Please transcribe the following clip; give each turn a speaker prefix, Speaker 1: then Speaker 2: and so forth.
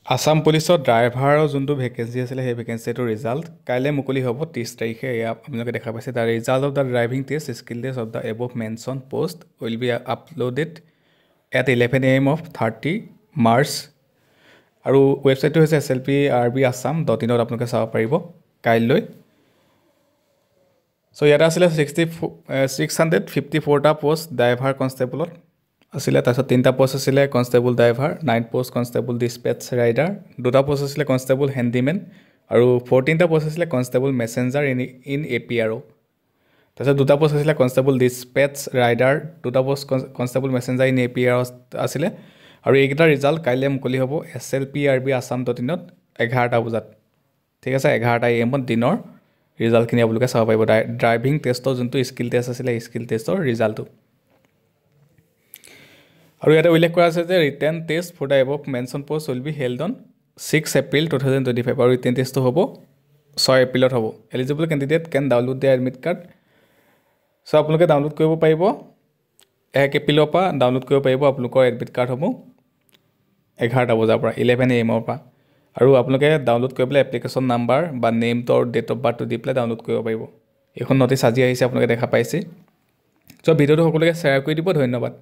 Speaker 1: আসাম পুলিচৰ ড্ৰাইভাৰৰ যোনটো ভেকেঞ্চি আছিলে সেই ভেকেঞ্চিটোৰ ৰিজাল্ট কাইলৈ মুকলি হ'ব 30 তাৰিখে এয়া আপোনালোকে দেখা পাইছে the result of the driving test skill taste of the above mention post will be uploaded at 11 AM of 30 March আৰু ৱেবছাইটটো হৈছে slprb.assam.in আপোনালোকে চাব পাৰিব কাইলৈ চ' ইয়াতে আছিলে 654টা পোষ্ট ড্ৰাইভাৰ কনষ্টেবলত আছিলে তাৰপিছত 3টা পোষ্ট আছিলে constable driver 9 post constable dispatch rider 2টা পোষ্ট আছিলে কনষ্টেবল হেণ্ডিমেন আৰু 14টা পোষ্ট আছিলে কনষ্টেবল মেছেঞ্জাৰ ইন APRO তাৰপিছত 2টা পোষ্ট আছিলে কনষ্টেবল ডিছপেচ ৰাইডাৰ 2টা post constable messenger in APRO আছিলে আৰু এইকেইটা ৰিজাল্ট কাইলৈ মুকলি হ'ব slprb.assam.in 11টা বজাত ঠিক আছে 11টা AM দিনৰ ৰিজাল্টখিনি আপোনালোকে চাব পাৰিব ড্ৰাইভিং টেষ্টৰ যোনটো স্কিল টেষ্ট আছিলে স্কিল টেষ্টৰ ৰিজাল্টটো আৰু ইয়াতে উল্লেখ কৰা আছে যে written test for the above mention post will be held on 6 April 2025 আৰু ৰিটেন টেষ্টটো হ'ব 6 এপ্ৰিলত হ'ব eligible candidate can download the admit card চ' আপোনালোকে ডাউনলোড কৰিব পাৰিব 1 এপ্ৰিলৰ পৰা ডাউনলোড কৰিব পাৰিব আপোনালোকৰ এডমিট কাৰ্ডসমূহ 11টা বজাৰ পৰা 11 AM পৰা আৰু আপোনালোকে ডাউনলোড কৰিবলৈ এপ্লিকেশ্যন নাম্বাৰ বা নেমটো আৰু ডেট অফ বাৰ্থটো দি পেলাই ডাউনলোড কৰিব পাৰিব এইখন নটিচ আজি আহিছে আপোনালোকে দেখা পাইছে চ' ভিডিঅ'টো সকলোকে শ্বেয়াৰ কৰি দিব ধন্যবাদ